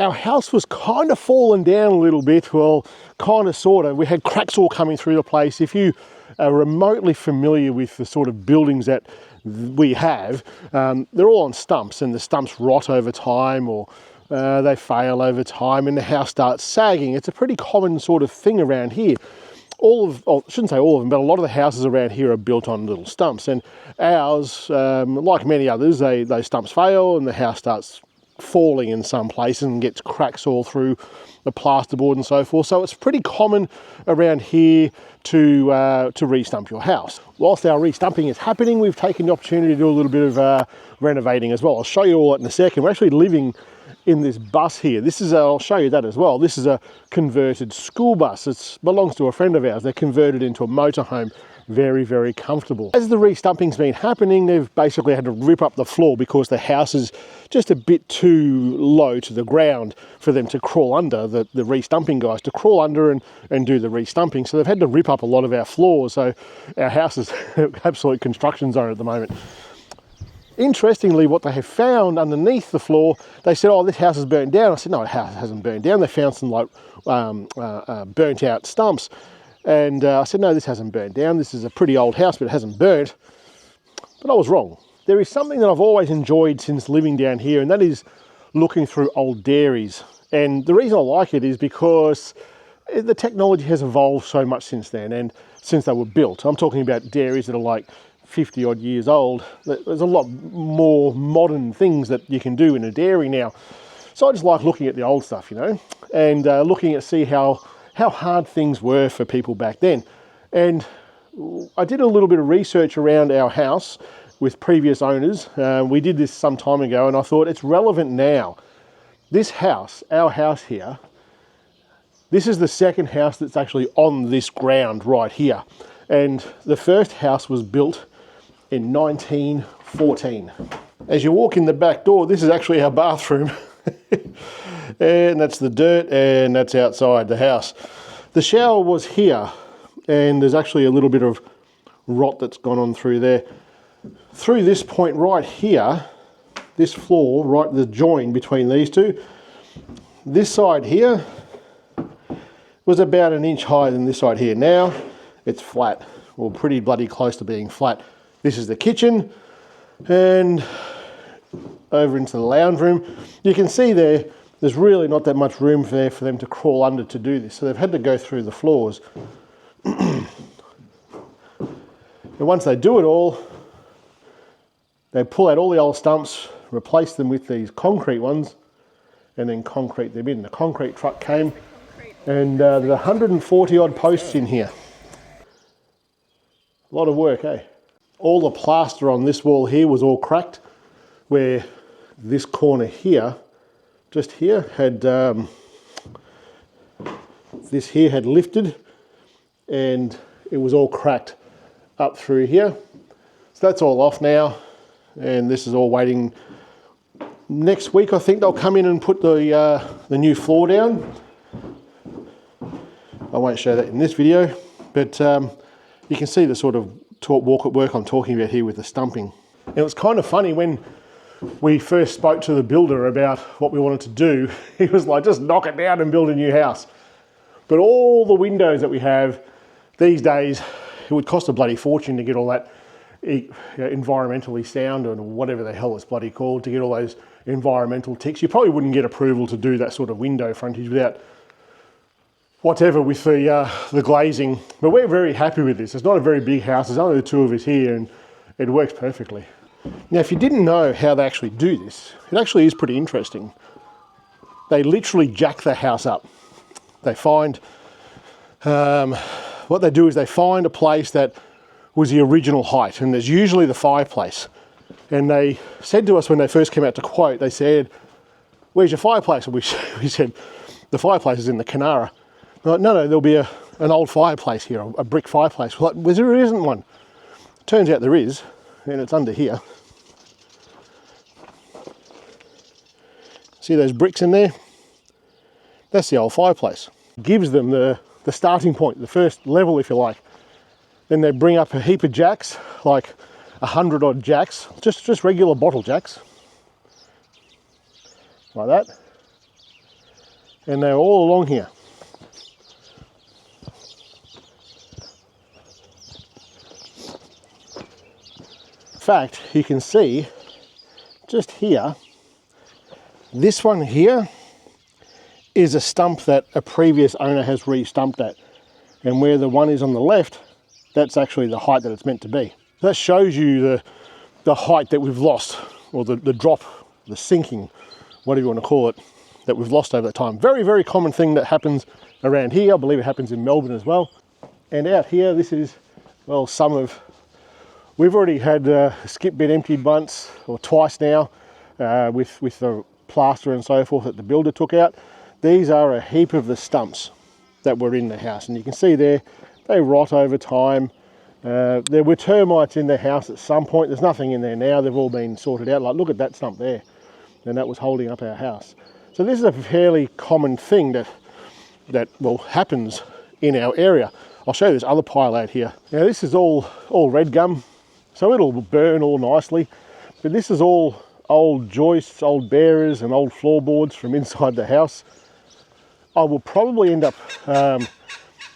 our house was kind of falling down a little bit. Well, kind of, sort of. We had cracks all coming through the place. If you are remotely familiar with the sort of buildings that we have, they're all on stumps, and the stumps rot over time, or they fail over time, and the house starts sagging. It's a pretty common sort of thing around here. I shouldn't say all of them, but a lot of the houses around here are built on little stumps, and ours, like many others, those stumps fail and the house starts falling in some places and gets cracks all through the plasterboard and so forth. So it's pretty common around here to re-stump your house. Whilst our re-stumping is happening, we've taken the opportunity to do a little bit of renovating as well. I'll show you all that in a second. We're actually living in this bus here. This is I'll show you that as well. This is a converted school bus. It belongs to a friend of ours. They're converted into a motorhome. Very, very comfortable. As the re-stumping's been happening, they've basically had to rip up the floor because the house is just a bit too low to the ground for them to crawl under, the re-stumping guys to crawl under and do the re-stumping. So they've had to rip up a lot of our floors. So our house is an absolute construction zone at the moment. Interestingly, what they have found underneath the floor, they said, oh, this house is burnt down. I said, no, the house hasn't burnt down. They found some like burnt out stumps. And I said, no, this hasn't burnt down. This is a pretty old house, but it hasn't burnt. But I was wrong. There is something that I've always enjoyed since living down here, and that is looking through old dairies. And the reason I like it is because the technology has evolved so much since then, and since they were built. I'm talking about dairies that are like 50 odd years old. There's a lot more modern things that you can do in a dairy now. So I just like looking at the old stuff, you know, and looking at see how hard things were for people back then. And I did a little bit of research around our house with previous owners. We did this some time ago, and I thought it's relevant now. This house, our house here, this is the second house that's actually on this ground right here. And the first house was built in 1914. As you walk in the back door, this is actually our bathroom. And that's the dirt, and that's outside the house. The shower was here, and there's actually a little bit of rot that's gone on through there. Through this point right here, this floor, right, the join between these two, this side here was about an inch higher than this side here. Now it's flat, or pretty bloody close to being flat. This is the kitchen, and over into the lounge room. You can see there's really not that much room there for them to crawl under to do this. So they've had to go through the floors. And once they do it all, they pull out all the old stumps, replace them with these concrete ones, and then concrete them in. The concrete truck came, and there's 140 odd posts in here. A lot of work, eh? All the plaster on this wall here was all cracked, where this corner here, just here, had this here had lifted, and it was all cracked up through here. So that's all off now, and this is all waiting. Next week I think they'll come in and put the new floor down. I won't show that in this video, but you can see the sort of walk at work I'm talking about here with the stumping. And it was kind of funny when we first spoke to the builder about what we wanted to do. He was like, just knock it down and build a new house. But all the windows that we have these days, it would cost a bloody fortune to get all that environmentally sound, or whatever the hell it's bloody called, to get all those environmental ticks. You probably wouldn't get approval to do that sort of window frontage without whatever with the glazing. But we're very happy with this. It's not a very big house. There's only the two of us here, and it works perfectly. Now, if you didn't know how they actually do this, it actually is pretty interesting. They literally jack the house up. They find, what they do is they find a place that was the original height, and there's usually the fireplace. And they said to us when they first came out to quote, they said, where's your fireplace? And we said, the fireplace is in the Canara. They're like, no, there'll be an old fireplace here, a brick fireplace. We're like, well, there isn't one. Turns out there is, and it's under here. See those bricks in there? That's the old fireplace. Gives them the starting point, the first level, if you like. Then they bring up a heap of jacks, like 100 odd jacks, just regular bottle jacks, like that. and they're all along here. In fact, you can see just here, this one here is a stump that a previous owner has re-stumped at, and where the one is on the left, that's actually the height that it's meant to be. That shows you the height that we've lost, or the drop, the sinking, whatever you want to call it, that we've lost over that time. Very, very common thing that happens around here. I believe it happens in Melbourne as well. And out here, this is, well, we've already had skip bit emptied once or twice now with the plaster and so forth that the builder took out. These are a heap of the stumps that were in the house, and you can see there, they rot over time. There were termites in the house at some point. There's nothing in there now. They've all been sorted out. Like, look at that stump there, and that was holding up our house. So this is a fairly common thing that well, happens in our area. I'll show you this other pile out here. Now this is all red gum, so it'll burn all nicely, but this is all old joists, old bearers and old floorboards from inside the house. I will probably end up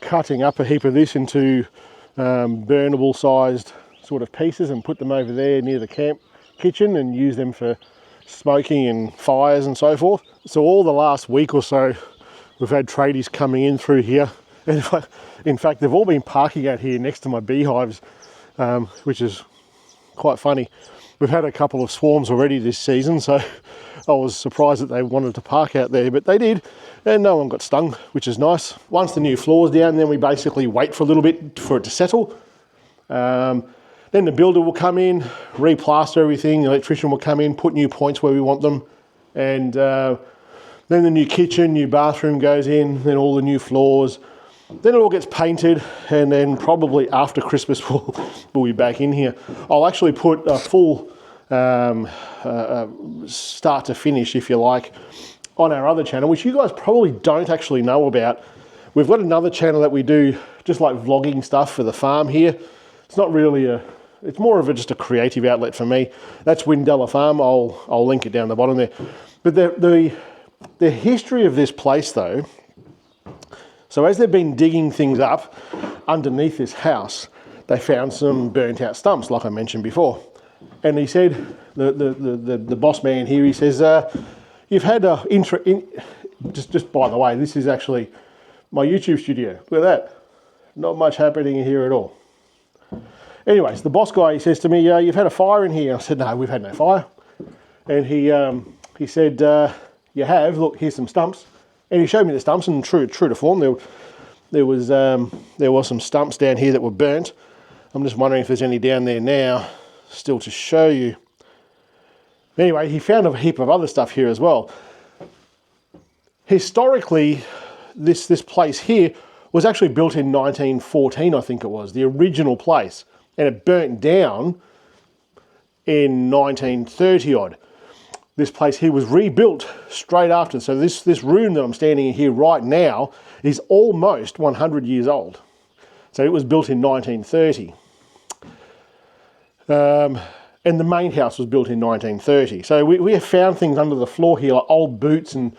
cutting up a heap of this into burnable sized sort of pieces and put them over there near the camp kitchen and use them for smoking and fires and so forth. So all the last week or so, we've had tradies coming in through here, and in fact they've all been parking out here next to my beehives, which is quite funny. We've had a couple of swarms already this season, so I was surprised that they wanted to park out there, but they did, and no one got stung, which is nice. Once the new floor's down, then we basically wait for a little bit for it to settle. Then the builder will come in, replaster everything, the electrician will come in, put new points where we want them, and then the new kitchen, new bathroom goes in, then all the new floors. Then it all gets painted, and then probably after Christmas we'll be back in here. I'll actually put a full start to finish, if you like, on our other channel, which you guys probably don't actually know about. We've got another channel that we do just like vlogging stuff for the farm here. It's not really it's more of just a creative outlet for me. That's Windella Farm. I'll link it down the bottom there. But the history of this place though, so as they've been digging things up underneath this house, they found some burnt out stumps, like I mentioned before. And he said, the boss man here, he says, you've had just by the way, this is actually my YouTube studio. Look at that. Not much happening here at all. Anyways, the boss guy, he says to me, you've had a fire in here. I said, no, we've had no fire. And he said, you have, look, here's some stumps. And he showed me the stumps, and true to form, there was some stumps down here that were burnt. I'm just wondering if there's any down there now still to show you. Anyway, he found a heap of other stuff here as well. Historically, this place here was actually built in 1914, I think it was, the original place, and it burnt down in 1930 odd. This place here was rebuilt straight after. So this room that I'm standing in here right now is almost 100 years old. So it was built in 1930. And the main house was built in 1930. So we have found things under the floor here, like old boots and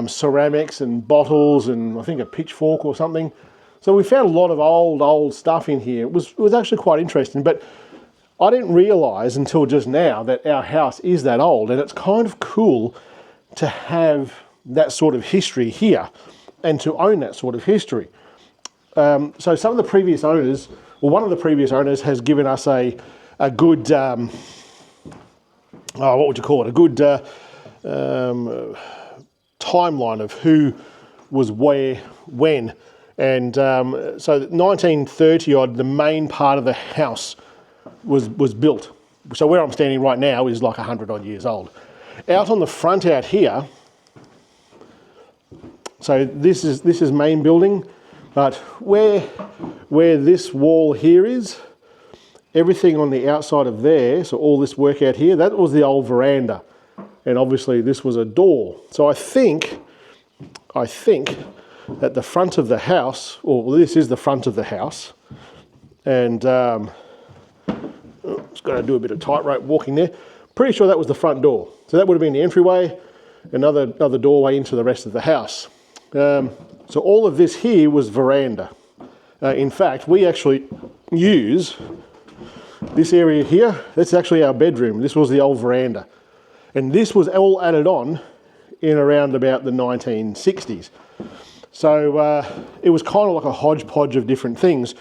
ceramics and bottles and I think a pitchfork or something. So we found a lot of old stuff in here. It was actually quite interesting, but I didn't realise until just now that our house is that old, and it's kind of cool to have that sort of history here and to own that sort of history. So some of the previous owners, well, one of the previous owners has given us a good, what would you call it? A good timeline of who was where, when. And so 1930 odd, the main part of the house was built. So where I'm standing right now is like 100 odd years old. Out on the front out here, so this is main building, but where this wall here is, everything on the outside of there, so all this work out here, that was the old veranda. And obviously this was a door. So I think at the front of the house, or this is the front of the house, and just got to do a bit of tightrope walking there. Pretty sure that was the front door. So that would have been the entryway. another doorway into the rest of the house. So all of this here was veranda. In fact, we actually use this area here. That's actually our bedroom. This was the old veranda. And this was all added on in around about the 1960s. So it was kind of like a hodgepodge of different things.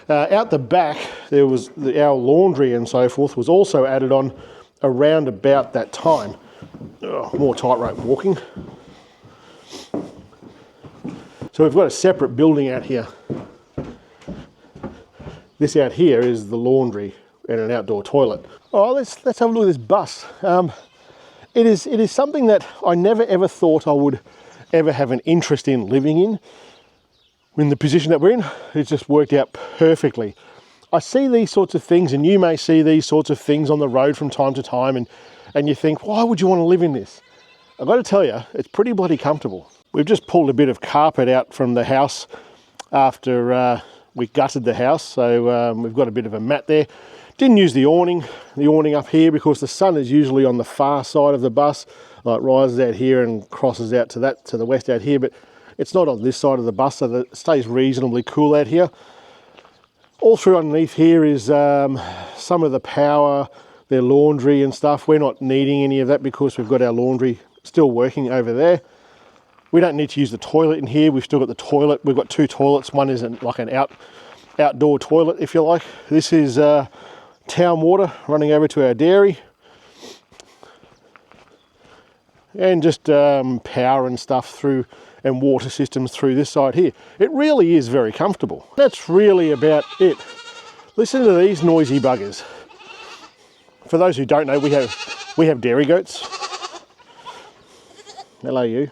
Out the back, there was our laundry and so forth was also added on around about that time. More tightrope walking. So we've got a separate building out here. This out here is the laundry and an outdoor toilet. Oh, let's have a look at this bus. It is something that I never ever thought I would ever have an interest in living in. In the position that we're in, it's just worked out perfectly. I see these sorts of things, and you may see these sorts of things on the road from time to time, and you think, why would you want to live in this? I've got to tell you, it's pretty bloody comfortable. We've just pulled a bit of carpet out from the house after we gutted the house, so we've got a bit of a mat there. Didn't use the awning up here because the sun is usually on the far side of the bus. It rises out here and crosses out to the west out here, but it's not on this side of the bus, so that it stays reasonably cool out here. All through underneath here is some of the power, their laundry and stuff. We're not needing any of that because we've got our laundry still working over there. We don't need to use the toilet in here. We've still got the toilet. We've got two toilets. One is like an outdoor toilet, if you like. This is town water running over to our dairy. And just power and stuff through, and water systems through this side here. It really is very comfortable. That's really about it. Listen to these noisy buggers. For those who don't know, we have dairy goats. Hello, you.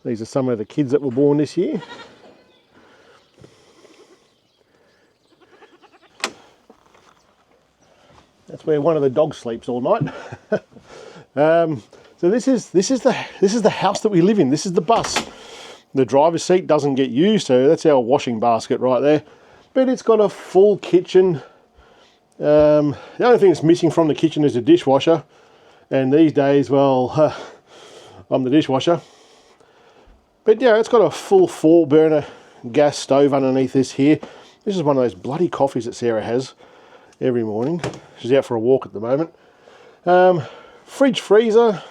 These are some of the kids that were born this year. That's where one of the dogs sleeps all night. So this is the house that we live in. This is the bus. The driver's seat doesn't get used, so that's our washing basket right there. But it's got a full kitchen. The only thing that's missing from the kitchen is a dishwasher. And these days, well, I'm the dishwasher. But yeah, it's got a full 4-burner gas stove underneath this here. This is one of those bloody coffees that Sarah has every morning. She's out for a walk at the moment. Fridge, freezer,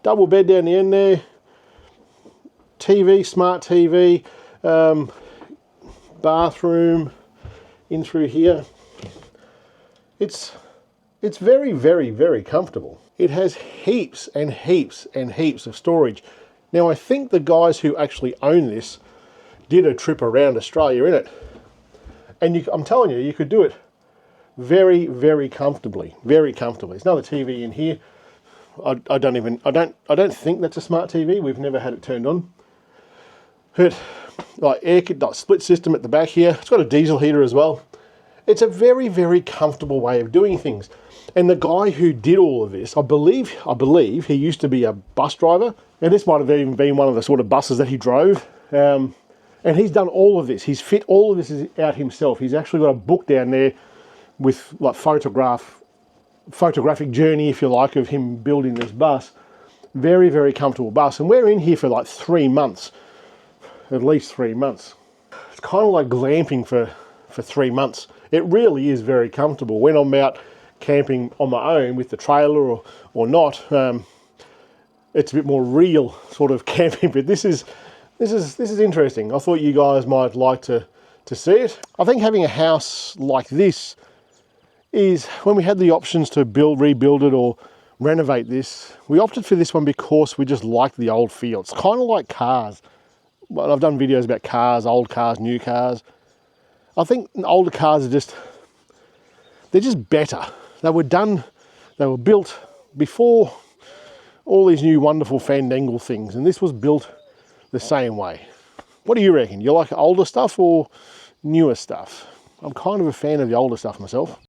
double bed down the end there, TV, smart TV, bathroom in through here. It's very, very, very comfortable. It has heaps and heaps and heaps of storage. Now, I think the guys who actually own this did a trip around Australia in it. And I'm telling you, you could do it very, very comfortably. Very comfortably. There's another TV in here. I don't think that's a smart TV. We've never had it turned on. But like split system at the back here. It's got a diesel heater as well. It's a very, very comfortable way of doing things. And the guy who did all of this, I believe he used to be a bus driver. And this might have even been one of the sort of buses that he drove. And he's done all of this. He's fit all of this out himself. He's actually got a book down there with like photographic journey, if you like, of him building this bus. Very, very comfortable bus. And we're in here for like 3 months. At least 3 months. It's kind of like glamping for 3 months. It really is very comfortable. When I'm out camping on my own with the trailer or not, it's a bit more real sort of camping. But this is interesting. I thought you guys might like to see it. I think having a house like this is, when we had the options to rebuild it or renovate this, we opted for this one because we just liked the old feel. It's kind of like cars. Well, I've done videos about cars, old cars, new cars. I think older cars are they're just better. They were built before all these new wonderful fandangle things, and this was built the same way. What do you reckon? You like older stuff or newer stuff? I'm kind of a fan of the older stuff myself.